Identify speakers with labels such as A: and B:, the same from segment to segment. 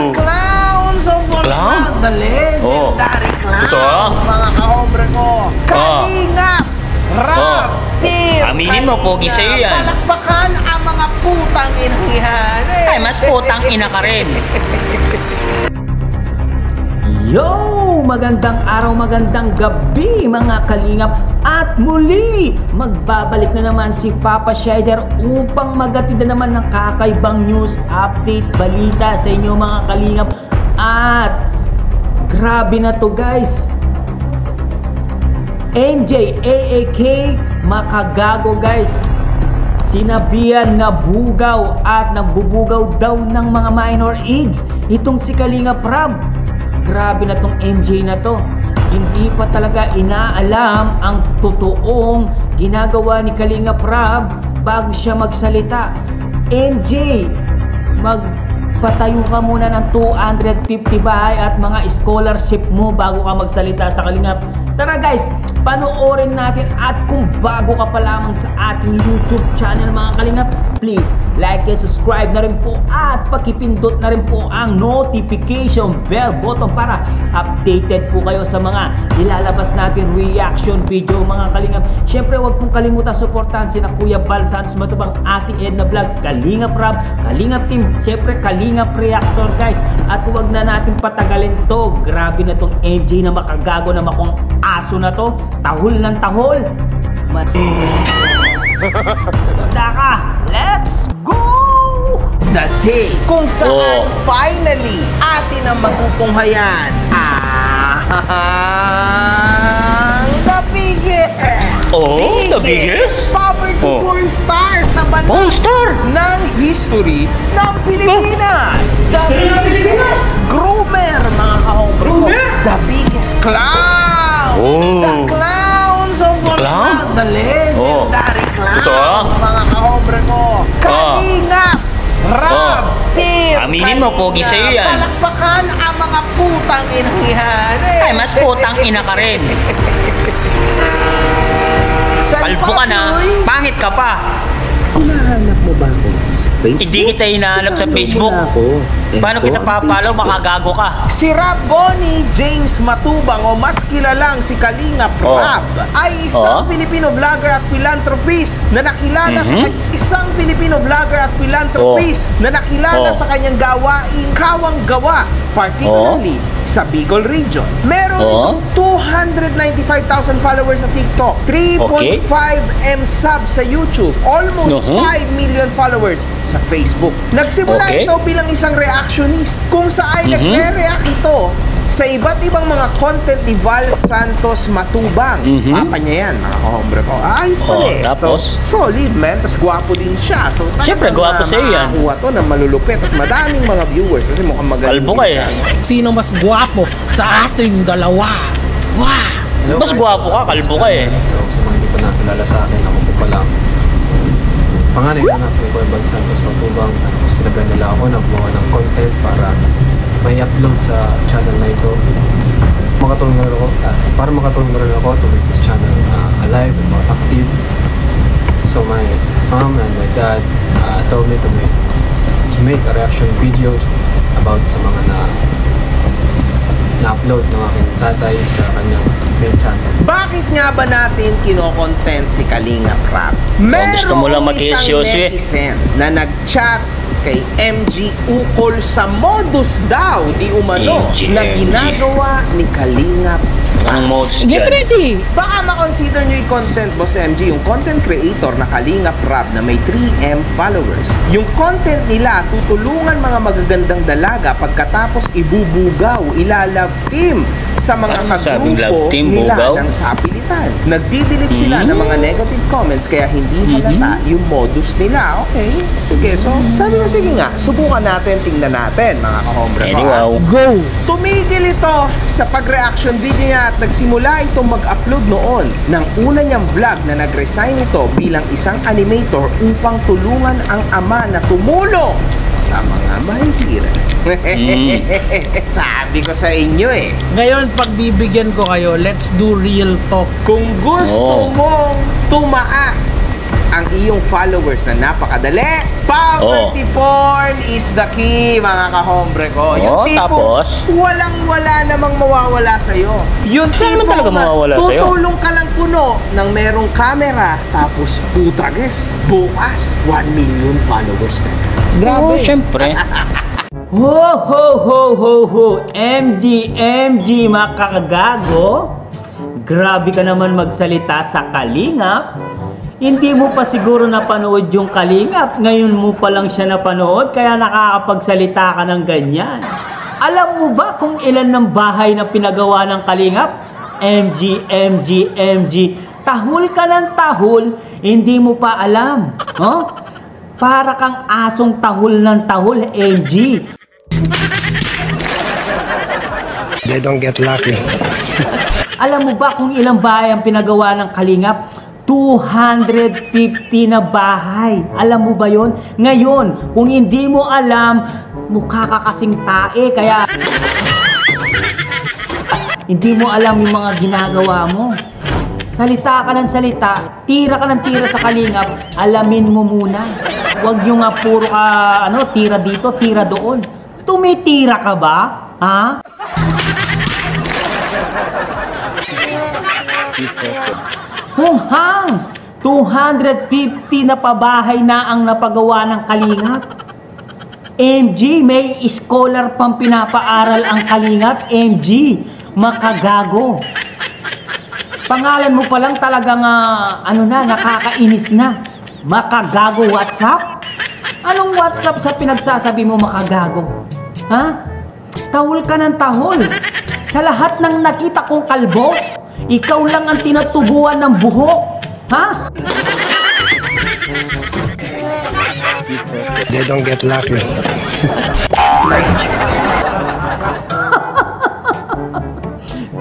A: The clowns of all clowns, the legendary clowns, mga kahombre ko. Kalingap Rap Team.
B: Aminin mo, pogi sa'yo yan.
A: Palakpakan ang mga putang inahihan.
B: Ay, mas putang ina ka rin.
C: Yo! Magandang araw, magandang gabi mga kalingap. At muli, magbabalik na naman si Papa Shider upang magatid na naman ng kakaibang news, update, balita sa inyo mga kalingap. At grabe na to guys. MJ AAK makagago guys. Sinabihan na bugaw at nagbubugaw daw ng mga minor age itong si Kalingap Rab. Grabe na tong MJ na to. Hindi pa talaga inaalam ang totoong ginagawa ni Kalingap Rab bago siya magsalita. MJ, magpatayo ka muna ng 250 bahay at mga scholarship mo bago ka magsalita sa Kalingap. Tara guys, panoorin natin. At kung bago ka pa lamang sa ating YouTube channel mga Kalingap, please like and subscribe na rin po at pakipindot na rin po ang notification bell button para updated po kayo sa mga ilalabas natin reaction video mga Kalingap. Syempre huwag pong kalimutan suportahan sina Kuya Bal Santos Matubang, Ate Edna Vlogs, Kalingap Rab, Kalingap Team, syempre Kalingap Reactor guys. At huwag na natin patagalin to. Grabe na tong MJ na makagago na makong aso na to. Tahol ng tahol. Daka, let's go!
A: The day kung saan finally atin ang matutunghayan ang the biggest
B: the biggest
A: poverty porn star sa bansa ng history ng Pilipinas. The biggest groomer mga kahombre ko. The biggest clown. The clowns of all clowns, the legendary clowns mga kahombre ko. Kalingap Rap Team.
B: Aminin mo, pogi sa'yo yan.
A: Palakpakan ang mga putang inahihan.
B: Ay, mas putang ina ka rin. Kalbo ka na, pangit ka pa.
D: Hinahanap mo ba ako sa Facebook?
B: Hindi kita hinahanap sa Facebook. Paano kita papalo? Makagago ka.
A: Si Rap Bonnie James Matubang o mas kilalang si Kalingap Rab ay isang Filipino vlogger at philanthropist na nakilala sa isang Filipino vlogger at philanthropist na nakilala sa kanyang gawaing kawang gawa, particularly sa Bicol region. Meron 295,000 followers sa TikTok, 3.5M subs sa YouTube, almost 5 million followers sa Facebook. Nagsimula ito bilang isang reactionist kung saan nagre-react ito sa iba't ibang mga content ni Val Santos Matubang. Papa niya yan, mga kahombre ko. Ayos pala
B: tapos?
A: So, solid man, tas gwapo din siya. So,
B: siyempre, gwapo sa'yo yan.
A: Makakuha to na malulupit at madaming mga viewers kasi mukhang magaling
B: Kalbo ka eh.
E: Sino mas gwapo sa ating dalawa?
B: Wow! Mas gwapo ka, kalbo ka eh.
F: So, sa mga hindi pa nakilala sa akin, ako po pala panganay na po yung Val Santos Matubang. Sinabihan nila ako na gumawa ng content para may upload sa channel na ito. Makatulong na rin ako, para makatulong na rin ako to make this channel alive and more active. So my mom and my dad told me to make a reaction video about sa mga na-upload ng aking tatay sa kanyang main channel.
A: Bakit nga ba natin kino-content si Kalingap Rab? Merong isang netizen na nag-chat kay MG ukol sa modus daw di umano na ginagawa ni Kalingap
B: Rab.
E: Get ready!
A: Baka makonsider nyo i-content mo sa MG yung content creator na Kalingap Rab na may 3M followers. Yung content nila tutulungan mga magagandang dalaga pagkatapos ibubugaw, ilalove team sa mga kagrupo nila ng sapilitan. Nagdidelete sila ng mga negative comments kaya hindi halata yung modus nila. Okay, sige. So, sabi ko, sige nga, subukan natin, tingnan natin, mga kahombre ko.
E: Go!
A: Tumigil ito sa pag-reaction video niya at nagsimula itong mag-upload noon ng una niyang vlog na nag-resign ito bilang isang animator upang tulungan ang ama na tumulong sa mga mahihirap. Sabi ko sa inyo eh.
E: Ngayon, pagbibigyan ko kayo, let's do real talk.
A: Kung gusto mong tumaas ang iyong followers na napakadali. Poverty porn is the key, mga kahombre ko. Yung tipo, walang-wala namang mawawala sa'yo. Yung tipo na tutulong ka lang puno ng merong camera, tapos putrages, bukas 1 million followers ka na.
B: Grabe. Siyempre.
C: Ho, ho, ho, ho, ho. MG, makakagago. Grabe ka naman magsalita sa Kalingap. Hindi mo pa siguro napanood yung Kalingap. Ngayon mo pa lang siya napanood, kaya nakakapagsalita ka ng ganyan. Alam mo ba kung ilan ng bahay na pinagawa ng Kalingap? MG. Tahol ka ng tahol, hindi mo pa alam. Huh? Para kang asong tahol ng tahol, MG.
G: They don't get lucky.
C: Alam mo ba kung ilang bahay ang pinagawa ng Kalingap? 250 na bahay. Alam mo ba yon? Ngayon, kung hindi mo alam, mukha ka kasing tae, kaya hindi mo alam yung mga ginagawa mo. Salita ka ng salita, tira ka ng tira sa Kalingap, alamin mo muna. Huwag yung puro ka, tira dito, tira doon. Tumitira ka ba? Ha? Hang! 250 na pabahay na ang napagawa ng Kalingap. MG, may scholar pang pinapaaral ang Kalingap. MG, makagago. Pangalan mo pa lang talagang nakakainis na. Makagago WhatsApp? Anong WhatsApp sa pinagsasabi mo, makagago? Ha? Tahol ka ng tahol. Sa lahat ng nakita kong kalbo, ikaw lang ang tinatubuan ng buhok. Ha?
G: They don't get lucky.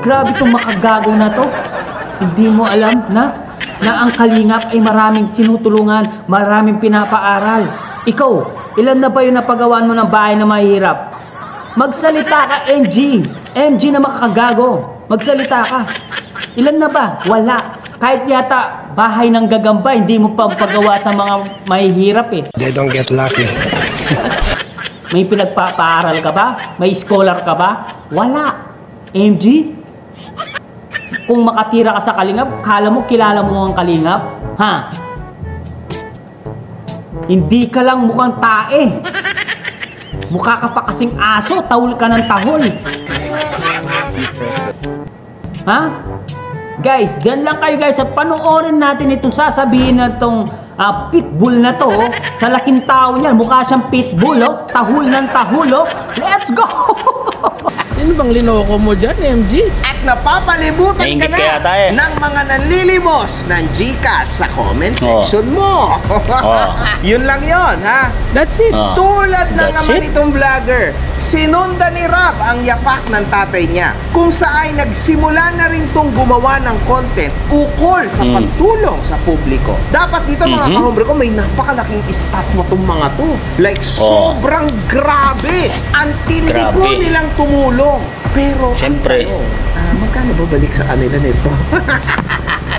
C: Grabe itong makagago na to. Hindi mo alam na ang Kalingap ay maraming sinutulungan, maraming pinapaaral. Ikaw, ilan na ba yung napagawaan mo ng bahay na mahirap? Magsalita ka, MG. MG na makagago. Magsalita ka. Ilan na ba? Wala. Kahit yata bahay ng gagamba, hindi mo pa pagawa sa mga mahihirap eh.
G: They don't get lucky.
C: May pinagpapaaral ka ba? May scholar ka ba? Wala. MG? Kung makatira ka sa Kalingap, kala mo kilala mo ang Kalingap? Ha? Hindi ka lang mukhang tae. Mukha ka pa kasing aso, tahol ka ng tahol. Ha? Guys, dyan lang kayo guys. Panoorin natin itong sasabihin na itong pitbull na to. Sa laking tao niyan, mukha siyang pitbull. Tahol ng tahol. Let's go!
E: Sino bang linoko mo dyan, MG?
A: At napapalibutan ka na ng mga nanlilimos ng Gcash sa comment section mo. Yun lang yun, ha?
E: That's it.
A: Tulad ng naman itong vlogger, sinundan ni Rob ang yapak ng tatay niya, kung saan nagsimula na rin tong gumawa ng content ukol sa pagtulong sa publiko. Dapat dito mga kahombre ko, may napakalaking estatwa tong mga to. Like sobrang grabe. Ang tindi po nilang tumulong. Pero
B: siyempre,
A: magkano ba balik sa kanila nito?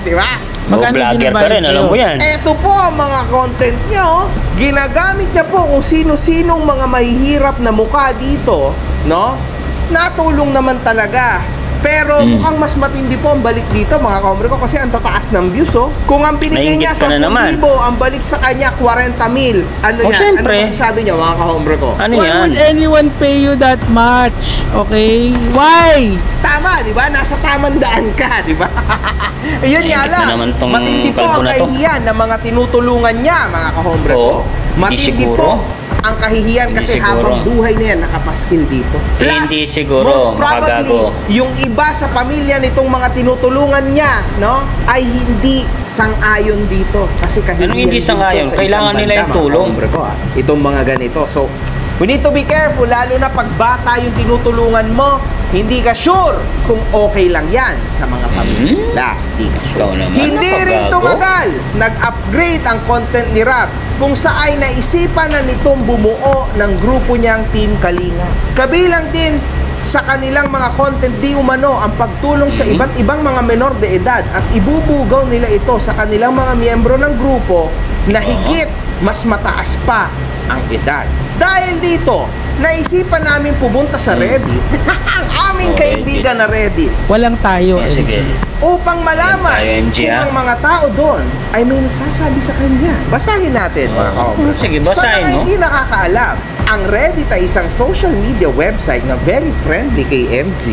A: Di ba?
B: Vlogger ka rin, alam mo yan.
A: Ito po ang mga content niya, oh. Ginagamit niya po kung sino-sinong mga mahihirap na mukha dito, no? Natulong naman talaga. Pero mukhang mas matindi po ang balik dito, mga kahombre ko, kasi ang tataas ng views, oh. Kung ang binigay niya 10,000, ang balik sa kanya 40,000. Ano yan?
B: Siyempre.
A: Ano masasabi niya, mga kahombre ko?
B: Ano
E: Why
B: yan?
E: would anyone pay you that much? Okay? Why?
A: Tama, di ba? Nasa tamang daan ka, di ba? Ayun nga lang. Matindi po ang kahihiyan ng mga tinutulungan niya, mga kahombre ko. Matindi po ang kahihiyan kasi habang buhay na yan, nakapaskil dito. Plus,
B: hindi siguro,
A: most probably, yung iba sa pamilya nitong mga tinutulungan niya, no, ay hindi sang-ayon dito. Kasi kahihiyan
B: anong hindi sang-ayon? Kailangan nila yung tulong.
A: Itong mga ganito. So, we need to be careful, lalo na pag bata yung tinutulungan mo, hindi ka sure kung okay lang yan sa mga pamilya nila. Hindi ka sure. Hindi rin tumagal. Nag-upgrade ang content ni Rob kung saan naisipan na nitong bumuo ng grupo niyang Team Kalingap. Kabilang din sa kanilang mga content di umano ang pagtulong sa iba't ibang mga menor de edad at ibubugaw nila ito sa kanilang mga miyembro ng grupo na higit mas mataas pa ang edad. Dahil dito, naisipan namin pumunta sa Reddit, ang aming kaibigan na Reddit.
E: Walang tayo,
B: Sige.
A: Upang malaman kung ang mga tao doon ay may nasasabi sa kanya. Basahin natin, mga kaobra.
B: Sige,
A: Sa
B: basahin
A: mga
B: mo.
A: hindi nakakaalam, ang Reddit ay isang social media website na very friendly kay MG.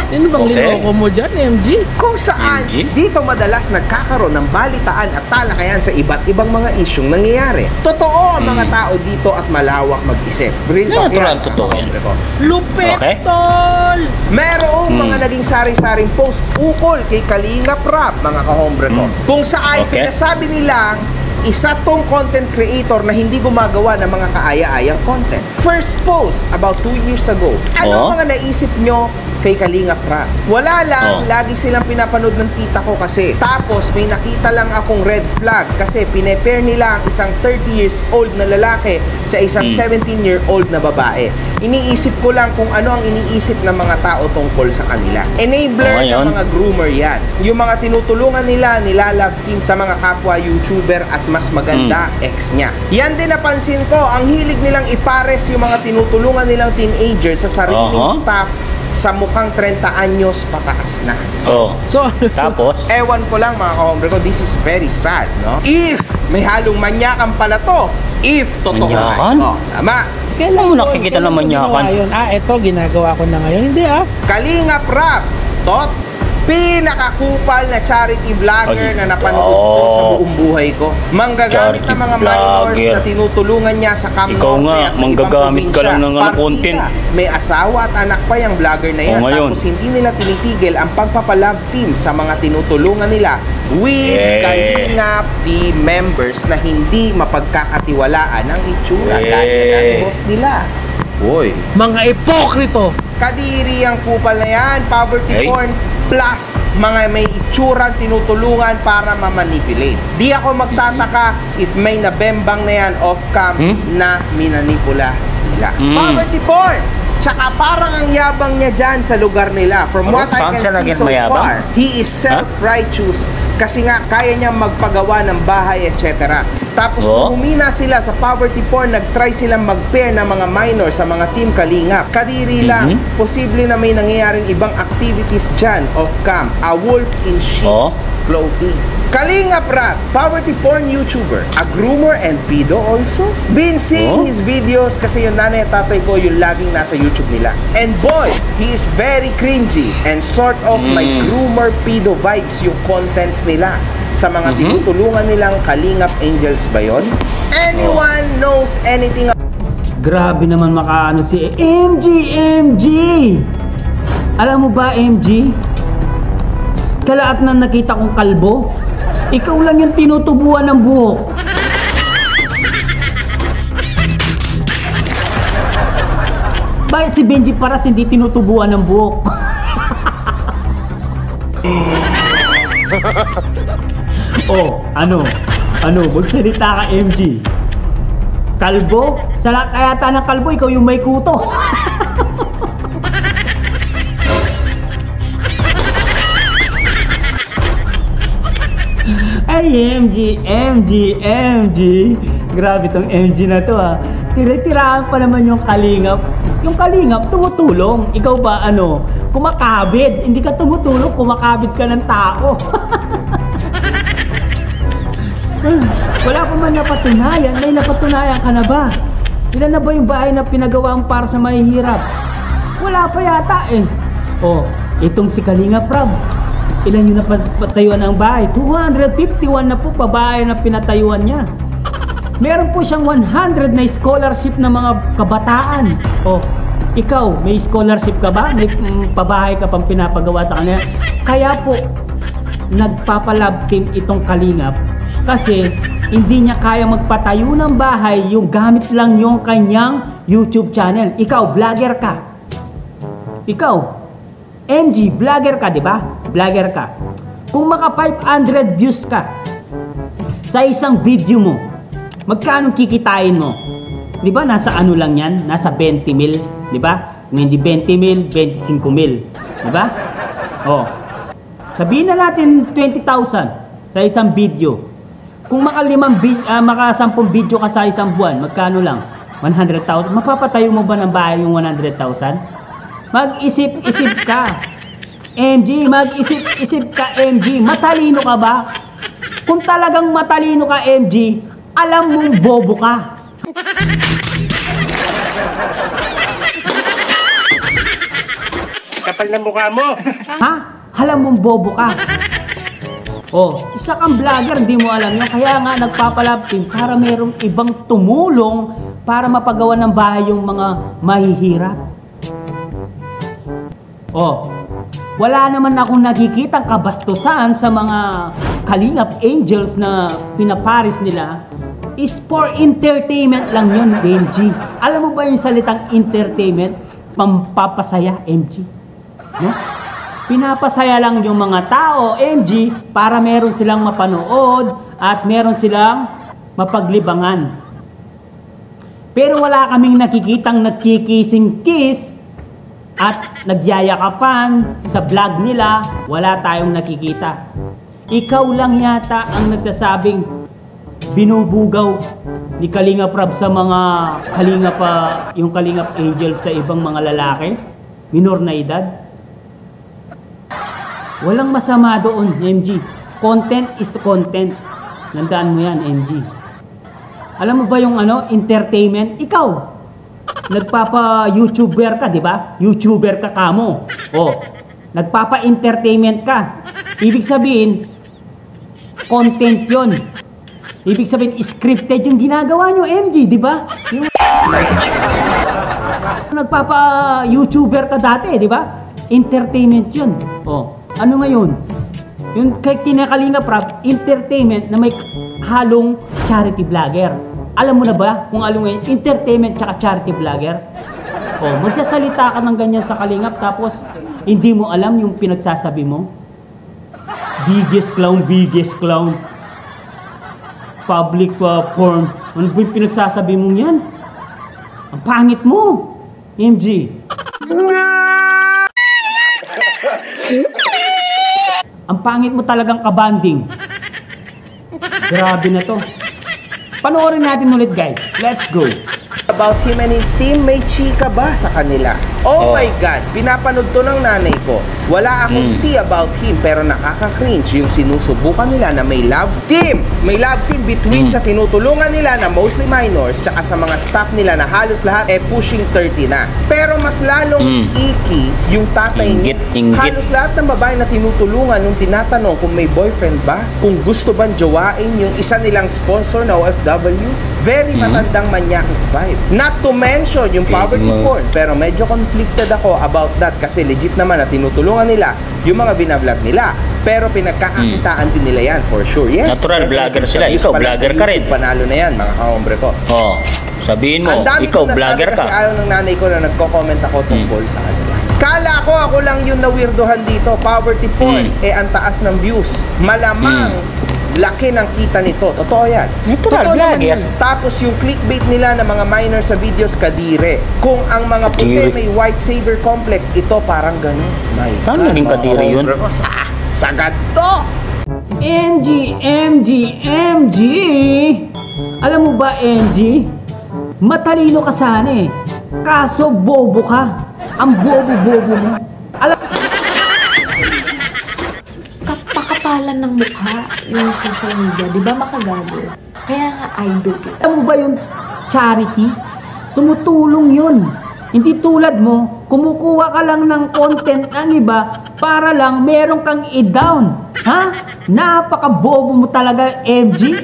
E: Sino bang linoko mo dyan, MG?
A: Kung saan,
B: MG?
A: dito madalas nagkakaroon ng balitaan at talakayan sa iba't ibang mga isyong nangyayari. Totoo ang mga tao dito at malawak mag-isip. Real talk yan.
B: Totoo yan.
A: Lupit,
B: Okay.
A: tol! Merong mga naging sari-saring post ukol kay Kalinga Prab, mga kahombre ko. Kung saan
B: Okay.
A: sinasabi nilang isa tong content creator na hindi gumagawa ng mga kaaya-ayang content. First post about 2 years ago. Ano mga naisip nyo kay Kalinga Prab? Wala lang, lagi silang pinapanood ng tita ko kasi. Tapos may nakita lang akong red flag kasi pinepair nila ang isang 30 years old na lalaki sa isang 17-year-old na babae. Iniisip ko lang kung ano ang iniisip ng mga tao tungkol sa kanila. Enabler ng mga groomer yan. Yung mga tinutulungan nila, love team sa mga kapwa YouTuber at mas maganda ex niya. Yan din napansin ko, ang hilig nilang ipares yung mga tinutulungan nilang teenager sa sariling staff sa mukhang 30 anyos pataas na.
B: So, tapos?
A: Ewan ko lang mga kahombre ko, this is very sad, no? If may halong manyakan pala to, if totoo
B: Manyakan?
A: ito. Tama.
B: Kailan mo nakikita na manyakan?
E: Eto, ginagawa ko na ngayon. Hindi
A: Kalinga Prab, Tots, pinakakupal na charity vlogger na napanood ko sa buong buhay ko. Manggagamit ng mga minors na tinutulungan niya sa Camp Norte at sa ibang probinsya. Partida, may asawa at anak pa yung vlogger na yan. Tapos hindi nila tinitigil ang pagpapalove team sa mga tinutulungan nila with Kalingap team members na hindi mapagkakatiwalaan ang itsura gaya ng boss nila. Uy,
E: mga ipokrito!
A: Kadiri ang kupal na yan, poverty porn, plus mga may itsurang tinutulungan para mamanipulate. Di ako magtataka if may nabembang na yan off-cam na minanipula nila. Poverty porn! Tsaka parang ang yabang niya dyan sa lugar nila. From what I can see so far, he is self-righteous kasi nga kaya niya magpagawa ng bahay, etc. Tapos nung humina sila sa poverty porn, nag-try silang mag-pair ng mga minor sa mga team Kalingap. Kadiri lang, posible na may nangyayaring ibang activities dyan off-cam. A wolf in sheep's clothing. Kalinga Prab, poverty porn YouTuber, a groomer and pedo also. Been seeing his videos kasi yung nanay at tatay ko yung laging nasa YouTube nila. And boy, he is very cringy and sort of like groomer pedo vibes yung contents nila sa mga tinutulungan nilang Kalingap Angels ba yun? Anyone knows anything?
C: Grabe naman makaano si MG! Alam mo ba, MG? Sa lahat ng nakita kong kalbo, ikaw lang yung tinutubuan ng buhok. Bakit si Benji Paras hindi tinutubuan ng buhok? Oh, ano? Magsalita ka, MG. Kalbo? Sa lahat kayata ng kalbo, ikaw yung may kuto. Ay, MG. Grabe tong MG na to ha. Tira-tiraan pa naman yung Kalingap. Yung Kalingap tumutulong. Ikaw ba kumakabit. Hindi ka tumutulong, kumakabit ka ng tao. Wala pa man napatunayan. May napatunayan ka na ba? Ilan na ba yung bahay na pinagawaan para sa mahihirap? Wala pa yata eh. Oh, itong si Kalinga Prab. Ilan yung napatayuan ng bahay? 251 na po pabahay na pinatayuan niya. Meron po siyang 100 na scholarship ng mga kabataan. Oh, ikaw, may scholarship ka ba? May pabahay ka pang pinapagawa sa kanya? Kaya po, nagpapalab team itong Kalingap kasi hindi niya kaya magpatayo ng bahay yung gamit lang yung kanyang YouTube channel. Ikaw, vlogger ka. Ikaw, MG, vlogger ka, di ba? Vlogger ka. Kung maka 500 views ka sa isang video mo, magkano kikitain mo? Di ba? Nasa ano lang yan? Nasa 20 mil, di ba? Kung hindi 20 mil, 25 mil. Diba? Oh. Sabihin na natin 20,000 sa isang video. Kung maka 10 video ka sa isang buwan, magkano lang? 100,000. Mapapatayo mo ba ng bahay yung 100,000? Mag-isip-isip ka. MG, mag-isip-isip ka, MG. Matalino ka ba? Kung talagang matalino ka, MG, alam mong bobo ka.
G: Kapal ng mukha mo!
C: Ha? Alam mong bobo ka. Oh, isa kang vlogger, hindi mo alam yun. Kaya nga nagpapalabting para merong ibang tumulong para mapagawa ng bahay yung mga mahihirap. Oh, wala naman akong nakikitang kabastusan sa mga Kalingap Angels na pinaparis nila. Is for entertainment lang yun, MG. Alam mo ba yung salitang entertainment? Pampapasaya, MG. No? Pinapasaya lang yung mga tao, MG, para meron silang mapanood at meron silang mapaglibangan. Pero wala kaming nakikitang nagkikising-kiss at nagyayakapan sa vlog nila. Wala tayong nakikita. Ikaw lang yata ang nagsasabing binubugaw ni Kalingap Rab sa mga yung Kalingap Angels sa ibang mga lalaki, minor na edad. Walang masama doon, MG. Content is content. Nandaan mo yan, MG. Alam mo ba yung entertainment? Ikaw, nagpapa-YouTuber ka, di ba? YouTuber ka kamo. Oh, nagpapa-entertainment ka. Ibig sabihin, content yon. Ibig sabihin, scripted yung ginagawa nyo, MG, di ba? Nagpapa-YouTuber ka dati, di ba? Entertainment yun. Oh, ano ngayon? Yung kay Kalingap Rab, entertainment na may halong charity vlogger. Alam mo na ba kung ano ngayon? Entertainment tsaka charity vlogger? Oh, magsasalita ka ng ganyan sa Kalingap tapos hindi mo alam yung pinagsasabi mo? Biggest clown. Public porn. Ano ba yung pinagsasabi mong yan? Ang pangit mo, MG. Ang pangit mo talagang kabanding. Grabe na to. Panoorin natin ulit, guys. Let's go.
A: About him and his team, may chika ba sa kanila? Oh my God, pinapanood to ng nanay ko. Wala akong tea about him pero nakaka-cringe yung sinusubukan nila na may love team. May love team between sa tinutulungan nila na mostly minors tsaka sa mga staff nila na halos lahat pushing 30 na. Pero mas lalong icky yung tatay niya. Halos lahat ng babae na tinutulungan nung tinatanong kung may boyfriend ba, kung gusto bang jowain yung isa nilang sponsor na OFW, very matandang manyakis vibe. Not to mention yung poverty porn, pero medyo conflicted ako about that kasi legit naman na tinutulungan nila yung mga binablog nila. Pero pinagkakakitaan din nila yan for sure. Yes,
B: natural vlogger sila. Ikaw vlogger ka rin.
A: Panalo na yan mga kahombre ko.
B: Oh, sabihin mo, ikaw vlogger ka.
A: Kasi ayaw ng nanay ko na nagko-comment ako tungkol sa kanila. Kala ko ako lang yung nawirdohan dito. Poverty porn, ang taas ng views. Malamang laki ng kita nito. Totoo yan.
B: Natural vlogger.
A: Tapos yung clickbait nila ng mga minor sa videos, kadire. Kung ang mga puti may white savior complex, ito parang gano'n. My God.
B: Paano naging kadire yun?
A: Sagad to!
C: MG! Alam mo ba, MG? Matalino ka sana eh. Kaso bobo ka. Ang bobo-bobo mo.
H: Kapakapalan ng mukha yung social media, di ba makagago? Kaya nga idol kita.
C: Alam mo ba yung charity? Tumutulong yun. Hindi tulad mo, kumukuha ka lang ng content ng iba para lang meron kang i-down. Ha? Napaka-bobo mo talaga, MG.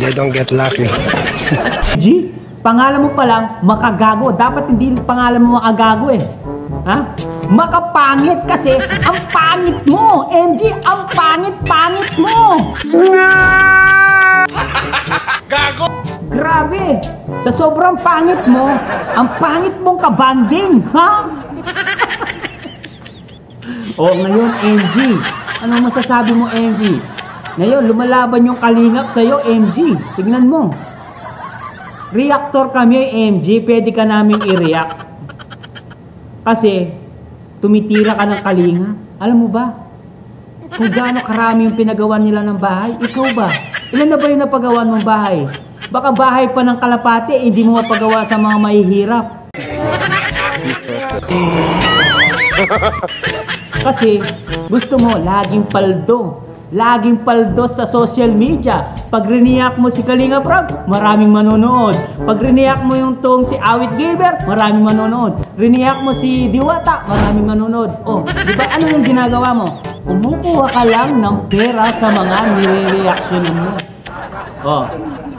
G: They don't get lucky.
C: G, pangalan mo pa lang, makagago. Dapat hindi pangalan mo makagago eh. Ha? Makapangit kasi ang pangit mo, MG. Ang pangit mo.
A: Gago!
C: Grabe. Sa sobrang pangit mo, ang pangit mong kabanding. Ha? O ngayon, MG. Ano masasabi mo, MG? Ngayon, lumalaban yung Kalingap sa'yo, MG. Tignan mo. reactor kami, MG. Pwede ka namin i-react. Kasi, tumitira ka ng Kalinga. Alam mo ba? Kung gaano karami yung pinagawa nila ng bahay, ikaw ba? Ilan na ba yung napagawan mong bahay? Baka bahay pa ng kalapate, hindi mo mapagawa sa mga mahihirap. Kasi, gusto mo, laging paldo. Laging paldo sa social media. Pag riniyak mo si Kalinga Prab, maraming manonood. Pag riniyak mo yung tong si Awit Gaber, maraming manonood. Riniyak mo si Diwata, maraming manonood. Oh, di ba ano yung ginagawa mo? Kumukuha ka lang ng pera sa mga nire-reaction mo. Oh,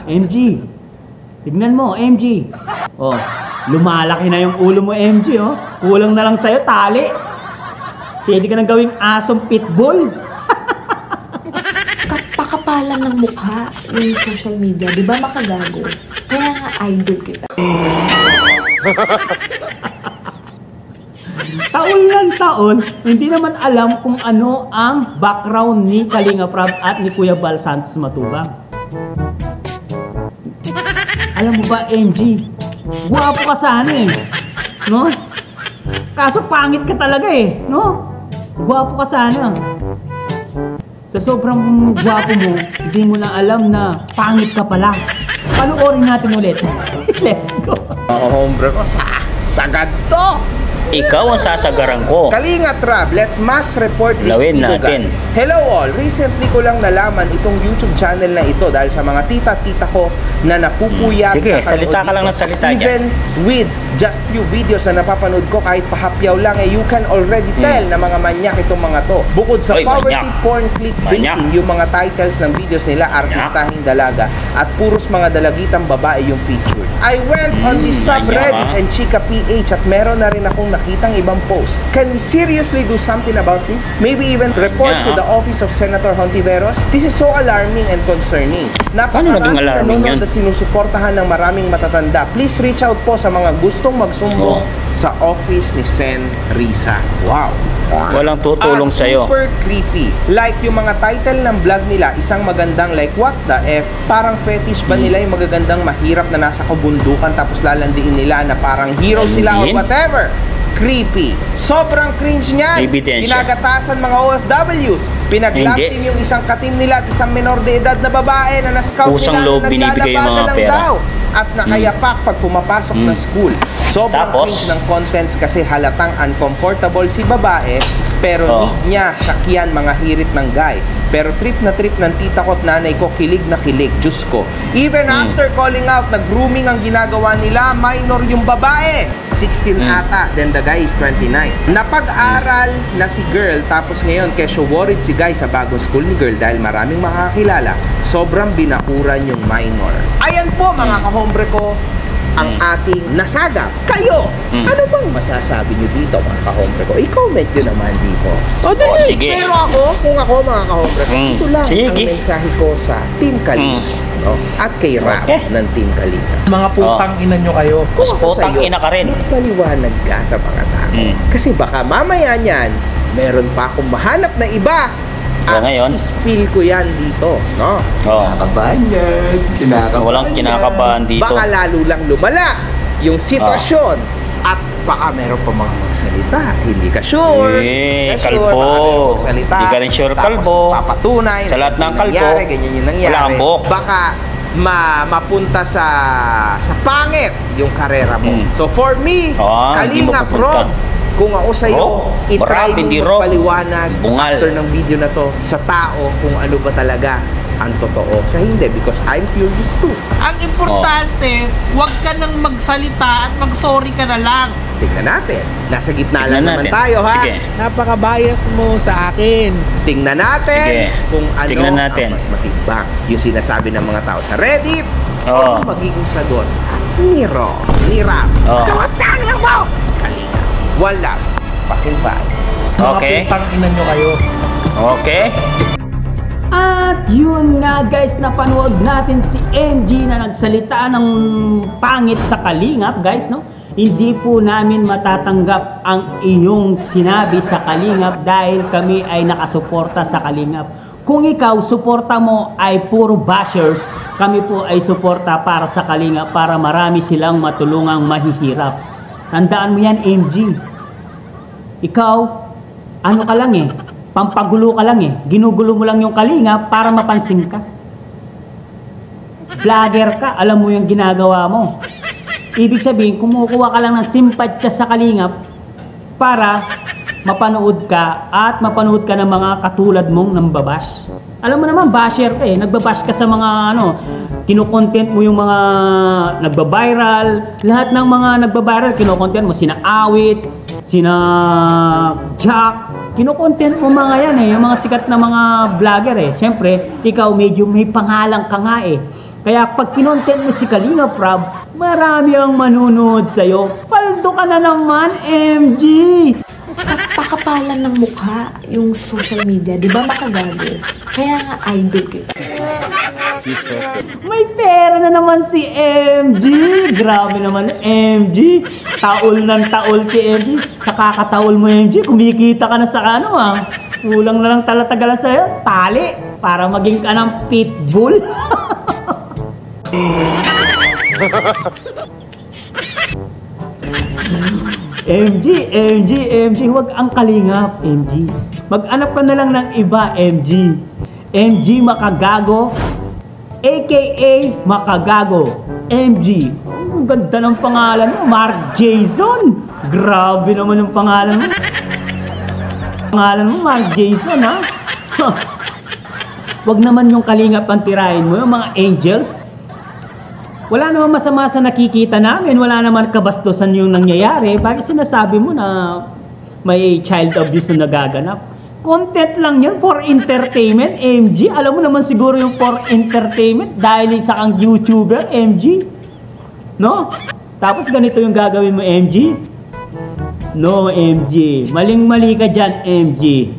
C: MG. Tignan mo, MG. Oh, lumalaki na yung ulo mo, MG, oh. Kulang na lang sa'yo, tali. Pwede ka nang gawing asong pitbull.
H: Pakapalan ng mukha yung social media. Di ba makagago? Kaya nga idol kita.
C: Taon lang taon, hindi naman alam kung ano ang background ni Kalinga Prab at ni Kuya Bal Santos Matubang. Alam mo ba, MG? Guwapo ka sana eh. No? Kaso pangit ka talaga eh. No? Guwapo ka sana. Sa sobrang guwapo mo, hindi mo na alam na pangit ka pala. Panoorin natin ulit. Let's go.
A: Mga hombre ko, sagad to!
B: Ikaw ang sasagaran ko.
A: Kalinga Prab, let's mass report this
B: Lawin
A: video,
B: natin.
A: guys. Hello all! Recently ko lang nalaman itong YouTube channel na ito dahil sa mga tita-tita ko na napupuyat.
B: Sige,
A: na
B: salita ka lang ng salita dyan.
A: Even with just few videos na napapanood ko kahit pahapyaw lang, you can already tell na mga manyak itong mga to. Bukod sa
B: Oy,
A: poverty
B: manyak.
A: porn clickbaiting, yung mga titles ng videos nila, artistahing dalaga at puros mga dalagitang babae yung featured. I went on this subreddit and Chika PH at meron na rin akong nakitang ibang post. Can we seriously do something about this? Maybe even report to the office of Senator Hontiveros? This is so alarming and concerning. Napakaraming nanonood at sinusuportahan ng maraming matatanda. Please reach out po sa mga gustong magsumbong sa office ni Sen Risa. Wow!
B: Walang tutulong sa'yo.
A: Super creepy. Like yung mga title ng vlog nila, isang magandang like what the F, parang fetish ba nila yung magagandang mahirap na nasa kabundukan tapos lalandiin nila na parang hero sila or whatever. Creepy. Sobrang cringe niyan. Ginagatasan mga OFWs. Pinag-love yung isang katim nila at isang menor de edad na babae na na-scout nila na naglalabada lang daw. At nakayapak pag pumapasok ng school. Sobrang cringe ng contents kasi halatang uncomfortable si babae pero need niya sakyan mga hirit ng guy. Pero trip na trip ng tita ko at nanay ko, kilig na kilig, Diyos ko. Even after calling out na grooming ang ginagawa nila, minor yung babae. 16 ata, then the guy is 29. Napag-aral na si girl, tapos ngayon kesyo worried si guy sa bagong school ni girl dahil maraming makakilala, sobrang binakuran yung minor. Ayan po mga kahombre ko, ang ating nasagap. Kayo, ano bang masasabi nyo dito mga kahombre ko? I-comment nyo naman dito. O dali, pero ako, kung ako mga kahombre ko, ito lang ang mensahe ko sa Team Kalinga. At kay Rap ng Team Kalinga.
E: Mga putang ina nyo kayo.
A: Kung ako sa'yo,
B: ina ka rin.
A: magpaliwanag ka sa mga tao. Kasi baka mamaya niyan, meron pa akong mahanap na iba. At ispill ko yan dito, no? Kinakabahan yan.
B: Walang kinakabahan dito.
A: Baka lalo lang lumala yung sitwasyon. At baka meron pa mga magsalita. Hindi ka sure.
B: Kalbo. Hindi ka rin sure, kalbo.
A: Tapos papatunay.
B: Sa lahat ng kalbo.
A: Ganyan yung nangyari. Baka mapunta sa pangit yung karera mo. So for me, Kalinga Prab, kung ako sa'yo, itry mo magpaliwanag after ng video na to sa tao kung ano ba talaga ang totoo. Sa hindi, because I'm curious too.
E: Ang importante, huwag ka nang magsalita at mag-sorry ka na lang.
A: Tingnan natin. Nasa gitna lang naman tayo, ha?
B: Sige.
E: Napaka-bias mo sa akin.
A: Tingnan natin kung ano
B: natin
A: ang mas matimbang. Yung sinasabi ng mga tao sa Reddit, o magiging sagot ni Rap. Tawag lang mo! Kalinga. Wala. Fucking vibes.
B: Okay.
E: Mga putang ina nyo kayo.
B: Okay.
C: At yun nga guys, napanood natin si MG na nagsalita ng pangit sa Kalingap guys, no? Hindi po namin matatanggap ang iyong sinabi sa Kalingap dahil kami ay nakasuporta sa Kalingap. Kung ikaw, suporta mo ay puro bashers, kami po ay suporta para sa Kalinga para marami silang matulungang mahihirap. Tandaan mo yan, MG. Ikaw, ano ka lang eh, pampagulo ka lang eh. Ginugulo mo lang yung Kalinga para mapansin ka. Vlogger ka, alam mo yung ginagawa mo. Ibig sabihin, kumukuha ka lang ng simpatsya sa Kalingap para mapanood ka at mapanood ka ng mga katulad mong nambabash. Alam mo naman, basher ka eh. Nagbabash ka sa mga kinokontent mo yung mga nagbabiral. Lahat ng mga nagbabiral, kinokontent mo. Sina Awit, sina Jack. Kinokontent mo mga yan eh. Yung mga sikat na mga vlogger eh. Siyempre, ikaw medyo may pangalan ka nga eh. Kaya pag kinontent mo si Kalinga Prab, marami ang manunood sa'yo. Paldo ka na naman, MG!
H: Pakapalan ng mukha yung social media, di ba makagago? Kaya nga idol kita.
C: May pera na naman si MG! Grabe naman, MG! Taol ng taol si MG. Sa kakataol mo, MG, kumikita ka na sa kulang na lang talatagalan sa'yo, tali, para maging ka ng pitbull. MG, huwag ang Kalingap, MG. Mag-anap ka na lang ng iba, MG. MG Makagago, aka Makagago, MG. Ang ganda ng pangalan mo, Mark Jason. Grabe naman yung pangalan mo. Pangalan mo, Mark Jason, ha? Huwag naman yung Kalingap ang tirahin mo, yung mga angels. Wala naman masama sa nakikita namin, wala naman kabastusan yung nangyayari. Bakit sinasabi mo na may child abuse na nagaganap? Content lang yun for entertainment, MG. Alam mo naman siguro yung for entertainment dahil sa kang YouTuber, MG. No? Tapos ganito yung gagawin mo, MG? No, MG. Maling-mali ka dyan, MG.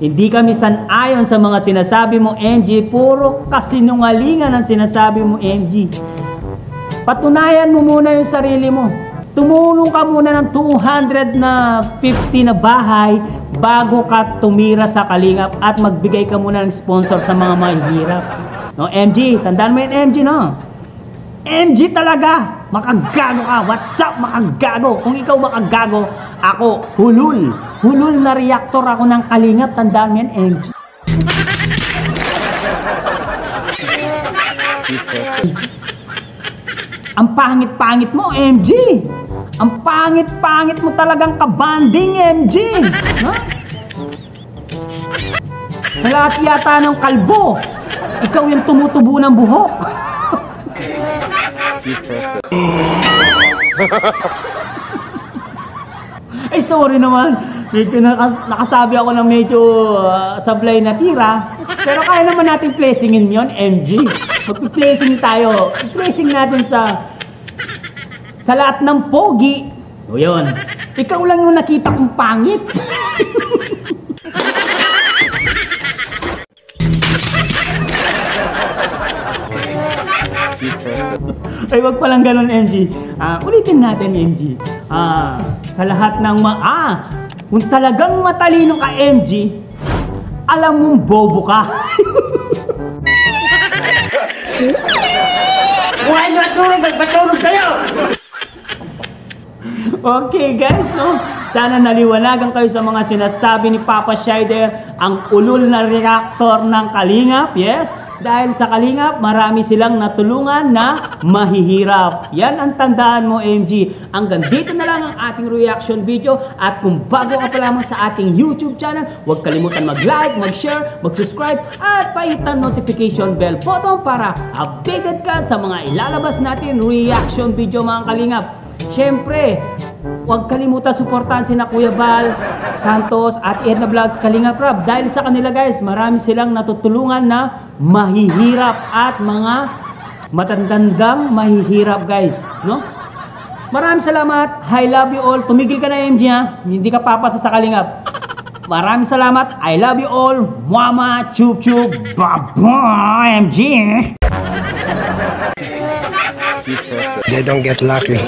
C: Hindi kami san-ayon sa mga sinasabi mo, MG. Puro kasinungalingan ang sinasabi mo, MG. Patunayan mo muna yung sarili mo. Tumulong ka muna ng 250 na bahay bago ka tumira sa Kalingap at magbigay ka muna ng sponsor sa mga mahihirap. No, MG, tandaan mo yun, MG, no? MG talaga! Makagago ka! What's up, makagago? Kung ikaw makagago, ako, hulul. Hulul na reactor ako ng Kalingap. Tandaan mo yan, MG. Ang pangit-pangit mo, MG! Ang pangit-pangit mo talagang kabanding, MG! No? Sa lahat yata ng kalbo, ikaw yung tumutubo ng buhok. Ay, sorry naman. Medyo nakasabi ako ng medyo sablay na tira. Pero kaya naman natin placingin yon, MG. Magpi-placing tayo. I-placing natin sa lahat ng pogi. O yun. Ikaw lang yung nakita kong pangit. Ay, wag palang ganun, MG. Ulitin natin, MG. Sa lahat ng kung talagang matalino ka, MG, alam mong bobo ka.
G: Buhay matulog, magpatulog kayo!
C: Okay, guys, no? Sana naliwanagan kayo sa mga sinasabi ni Papa Shider, ang ulul na reactor ng Kalingap, yes? Dahil sa Kalingap, marami silang natulungan na mahihirap. Yan ang tandaan mo, MG. Hanggang dito na lang ang ating reaction video. At kung bago ka pa lamang sa ating YouTube channel, huwag kalimutan mag-like, mag-share, mag-subscribe, at pahitan notification bell button para updated ka sa mga ilalabas natin reaction video, mga Kalingap. Siyempre, huwag kalimutan suportahan sina Kuya Val Santos at Edna Vlogs Kalinga Prab. Dahil sa kanila, guys, marami silang natutulungan na mahihirap at mga matandandang mahihirap, guys, no? Maraming salamat. I love you all. Tumigil ka na, MG, ha? Hindi ka papasa sa Kalingap. Maraming salamat. I love you all. Mama, chup chup. Bye-bye, MG.
G: They don't get lucky.